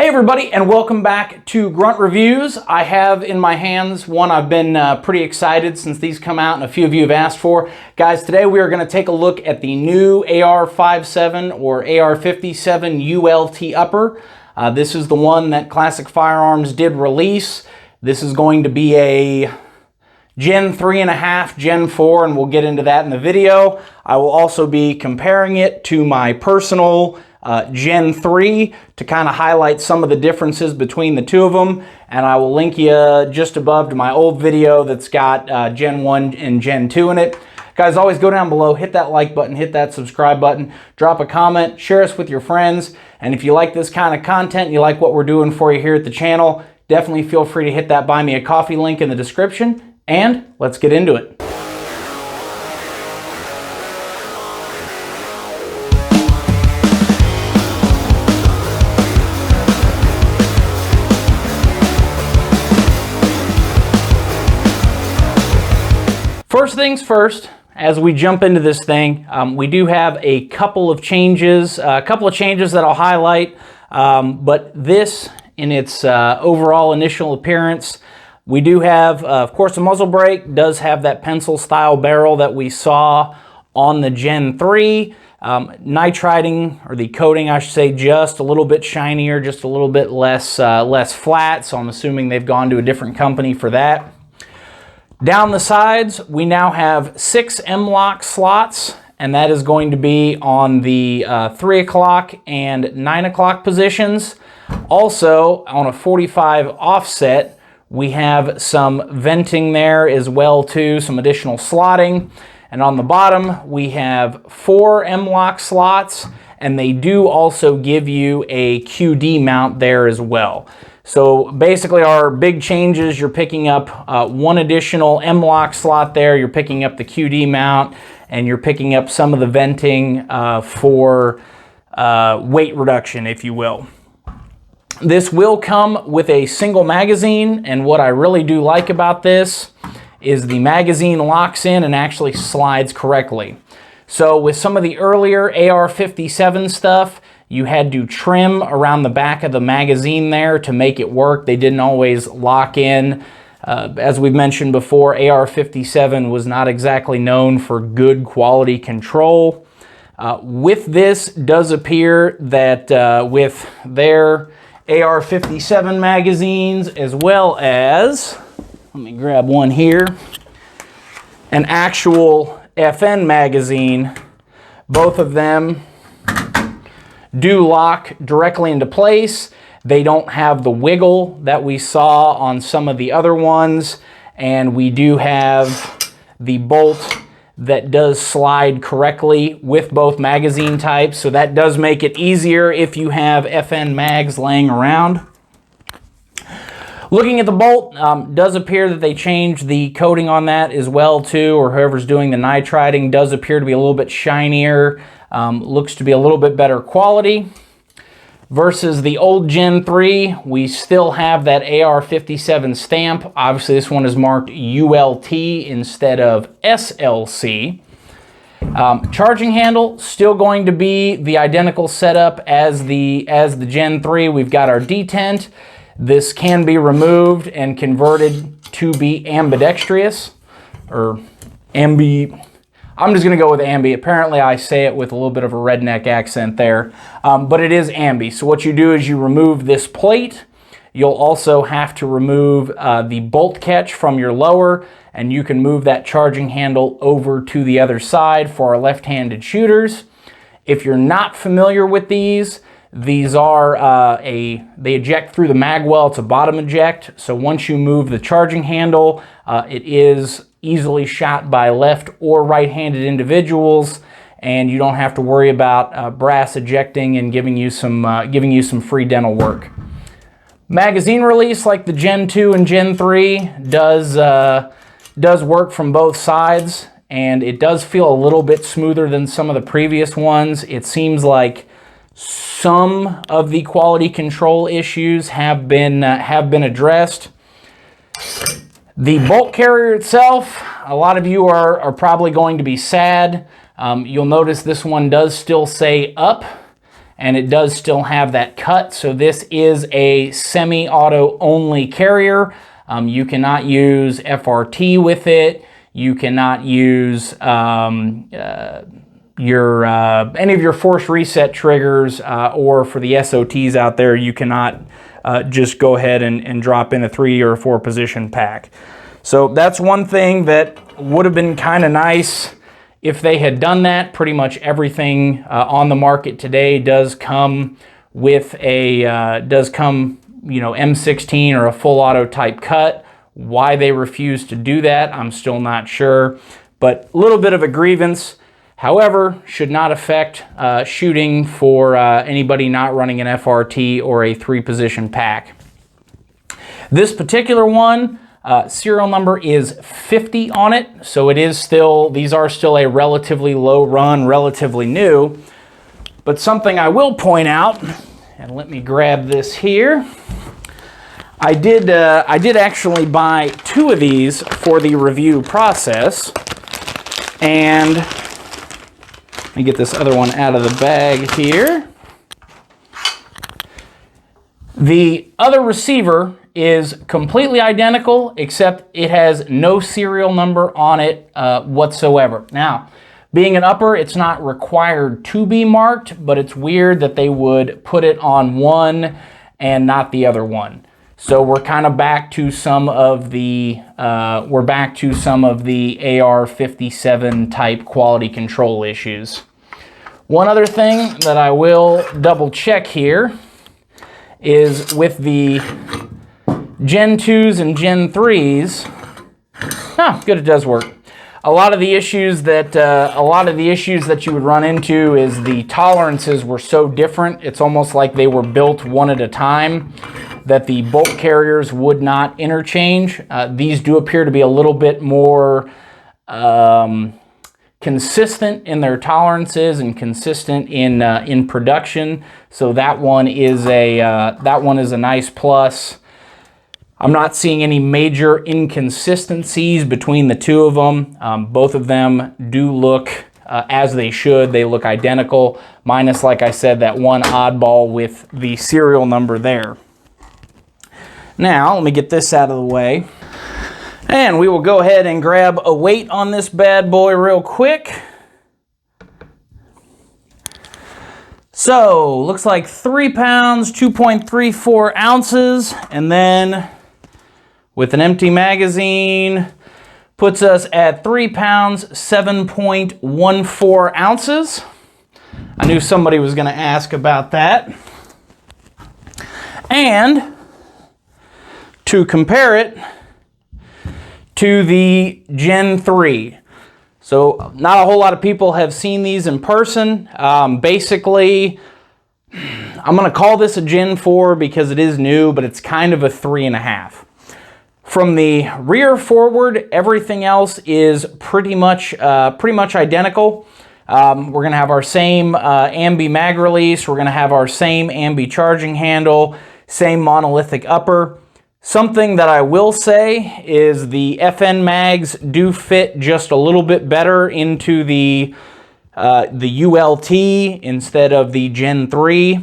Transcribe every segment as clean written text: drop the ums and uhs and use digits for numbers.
everybody, and welcome back to Grunt Reviews. I have in my hands one I've been pretty excited since these come out and a few of you have asked for. Guys, today we are going to take a look at the new AR57 or AR57 ULT upper. This is the one that Classic Firearms did release. This is going to be a Gen 3.5, Gen 4, and we'll get into that in the video. I will also be comparing it to my personal Gen 3 to kind of highlight some of the differences between the two of them, and I will link you just above to my old video that's got Gen 1 and Gen 2 in it. Guys, always go down below, hit that like button, hit that subscribe button, drop a comment, share us with your friends, and if you like this kind of content and you like what we're doing for you here at the channel, definitely feel free to hit that Buy Me a Coffee link in the description, and let's get into it. First things first, as we jump into this thing, we do have a couple of changes that I'll highlight, but this in its overall initial appearance, we do have, of course, the muzzle brake does have that pencil style barrel that we saw on the Gen 3. Nitriding, or the coating I should say, just a little bit shinier, just a little bit less flat, so I'm assuming they've gone to a different company for that. Down the sides, we now have 6 M-LOK slots, and that is going to be on the 3 o'clock and 9 o'clock positions. Also, on a 45 offset, we have some venting there as well too, some additional slotting. And on the bottom, we have 4 M-LOK slots, and they do also give you a QD mount there as well. So basically our big changes, you're picking up one additional M-LOK slot there, you're picking up the QD mount, and you're picking up some of the venting for weight reduction, if you will. This will come with a single magazine, and what I really do like about this is the magazine locks in and actually slides correctly. So with some of the earlier AR57 stuff, you had to trim around the back of the magazine there to make it work. They didn't always lock in. As we've mentioned before, AR57 was not exactly known for good quality control. With this, does appear that with their AR57 magazines, as well as, let me grab one here, an actual FN magazine, both of them do lock directly into place. They don't have the wiggle that we saw on some of the other ones, and we do have the bolt that does slide correctly with both magazine types, so that does make it easier if you have FN mags laying around. Looking at the bolt, does appear that they changed the coating on that as well too, or whoever's doing the nitriding does appear to be a little bit shinier. Looks to be a little bit better quality. Versus the old Gen 3, we still have that AR57 stamp. Obviously this one is marked ULT instead of SLC. Charging handle, still going to be the identical setup as the Gen 3. We've got our detent. This can be removed and converted to be ambidextrous, or I'm just going to go with ambi. Apparently I say it with a little bit of a redneck accent there, but it is ambi. So what you do is you remove this plate. You'll also have to remove the bolt catch from your lower, and you can move that charging handle over to the other side for our left-handed shooters. If you're not familiar with these are they eject through the mag well. It's a bottom eject. So once you move the charging handle, it is easily shot by left or right-handed individuals, and you don't have to worry about brass ejecting and giving you some free dental work. Magazine release, like the Gen 2 and Gen 3, does work from both sides, and it does feel a little bit smoother than some of the previous ones. It seems like some of the quality control issues have been addressed. The bolt carrier itself, a lot of you are probably going to be sad. You'll notice this one does still say up, and it does still have that cut. So this is a semi-auto only carrier. You cannot use FRT with it. You cannot use any of your force reset triggers, or for the SOTs out there, you cannot just go ahead and drop in a 3 or 4 position pack. So that's one thing that would have been kind of nice if they had done that. Pretty much everything on the market today does come with a M16 or a full auto type cut. Why they refuse to do that, I'm still not sure, but a little bit of a grievance. However, should not affect shooting for anybody not running an FRT or a 3-position pack. This particular one, serial number is 50 on it, so it is still, these are still a relatively low run, relatively new. But something I will point out, and let me grab this here. I did actually buy 2 of these for the review process, and let me get this other one out of the bag here. The other receiver is completely identical, except it has no serial number on it whatsoever. Now, being an upper, it's not required to be marked, but it's weird that they would put it on one and not the other one. So we're kind of back to some of the AR57 type quality control issues. One other thing that I will double check here is with the Gen 2s and Gen 3s. Oh, good, it does work. A lot of the issues that you would run into is the tolerances were so different. It's almost like they were built one at a time, that the bolt carriers would not interchange. These do appear to be a little bit more consistent in their tolerances and consistent in production. So that one is a nice plus. I'm not seeing any major inconsistencies between the 2 of them. Both of them do look as they should. They look identical, minus, like I said, that one oddball with the serial number there. Now, let me get this out of the way, and we will go ahead and grab a weight on this bad boy real quick. So, looks like 3 pounds, 2.34 ounces, and then with an empty magazine, puts us at 3 pounds, 7.14 ounces. I knew somebody was going to ask about that. And to compare it to the Gen 3. So not a whole lot of people have seen these in person. Basically, I'm going to call this a Gen 4 because it is new, but it's kind of a 3.5. From the rear forward, everything else is pretty much identical. We're going to have our same ambi mag release. We're going to have our same ambi charging handle, same monolithic upper. Something that I will say is the FN mags do fit just a little bit better into the ULT instead of the Gen 3.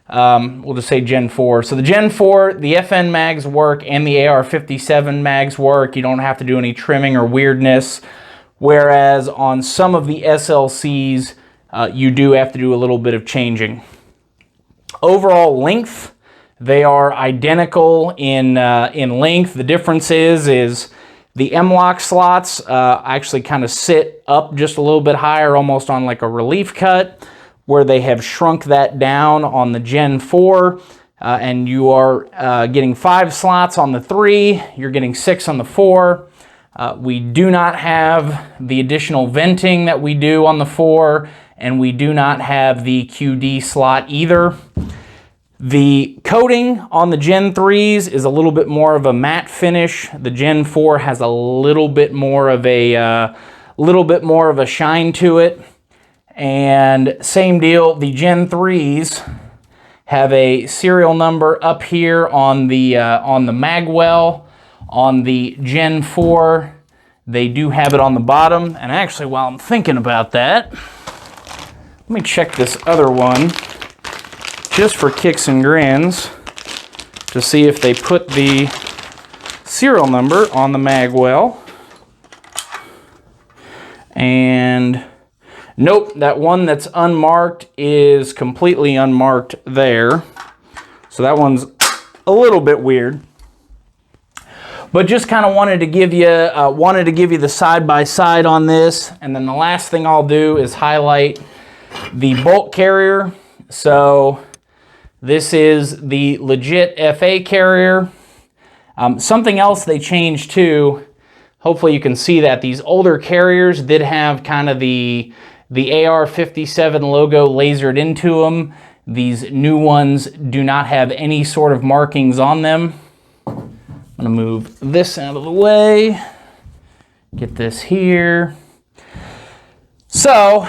We'll just say Gen 4. So the Gen 4, the FN mags work and the AR57 mags work. You don't have to do any trimming or weirdness. Whereas on some of the SLCs, you do have to do a little bit of changing. Overall length, they are identical in length. The difference is the M-lock slots actually kind of sit up just a little bit higher, almost on like a relief cut, where they have shrunk that down on the Gen 4. And you are getting 5 slots on the 3. You're getting 6 on the 4. We do not have the additional venting that we do on the 4, and we do not have the QD slot either. The coating on the Gen 3s is a little bit more of a matte finish. The Gen 4 has a little bit more of a shine to it. And same deal, the Gen 3s have a serial number up here on the mag well. On the Gen 4, they do have it on the bottom. And actually, while I'm thinking about that, let me check this other one just for kicks and grins, to see if they put the serial number on the mag well. And nope, that one that's unmarked is completely unmarked there. So that one's a little bit weird. But just kind of wanted to give you the side-by-side on this. And then the last thing I'll do is highlight the bolt carrier. So this is the legit FA carrier. Something else they changed too, hopefully you can see that these older carriers did have kind of the AR57 logo lasered into them. These new ones do not have any sort of markings on them. I'm gonna move this out of the way, get this here. So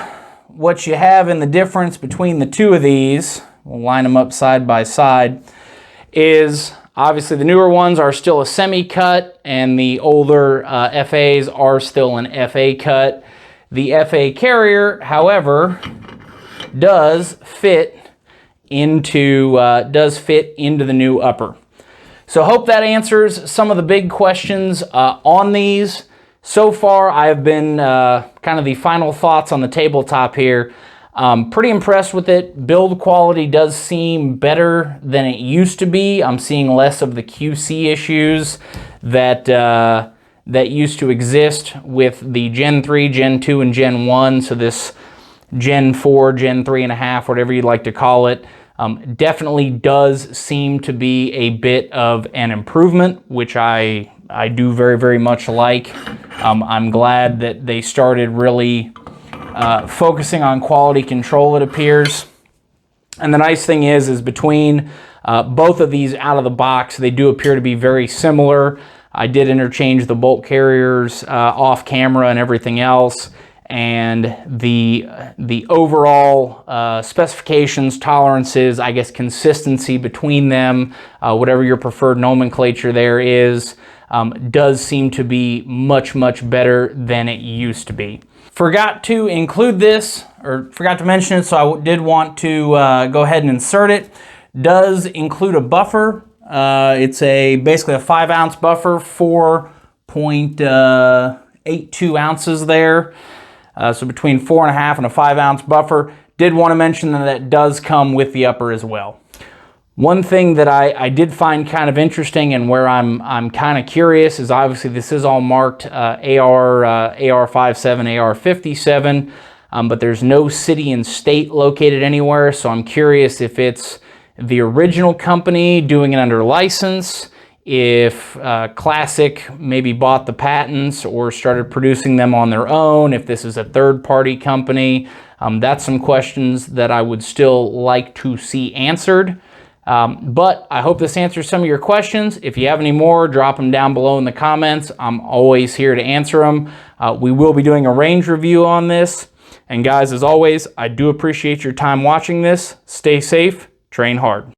what you have in the difference between the two of these, we'll line them up side by side, is obviously the newer ones are still a semi-cut and the older FAs are still an FA cut. The FA carrier, however, does fit into the new upper. So hope that answers some of the big questions on these. So far, I've been kind of the final thoughts on the tabletop here. Pretty impressed with it. Build quality does seem better than it used to be. I'm seeing less of the QC issues that used to exist with the Gen 3, Gen 2, and Gen 1. So this Gen 4, Gen 3.5, whatever you'd like to call it, definitely does seem to be a bit of an improvement, which I do very, very much like. I'm glad that they started really focusing on quality control, it appears. And the nice thing is between both of these out of the box, they do appear to be very similar. I did interchange the bolt carriers off camera and everything else. And the overall specifications, tolerances, I guess consistency between them, whatever your preferred nomenclature there is, does seem to be much, much better than it used to be. Forgot to include this, or forgot to mention it, so I did want to go ahead and insert it. Does include a buffer. It's basically a 5-ounce buffer, 4.82 ounces there. So between 4.5 and a 5-ounce buffer. Did want to mention that it does come with the upper as well. One thing that I did find kind of interesting and where I'm kind of curious is obviously this is all marked AR57, AR57, but there's no city and state located anywhere. So I'm curious if it's the original company doing it under license, if Classic maybe bought the patents or started producing them on their own, if this is a third-party company. That's some questions that I would still like to see answered. But I hope this answers some of your questions. If you have any more, drop them down below in the comments. I'm always here to answer them. We will be doing a range review on this. And guys, as always, I do appreciate your time watching this. Stay safe, train hard.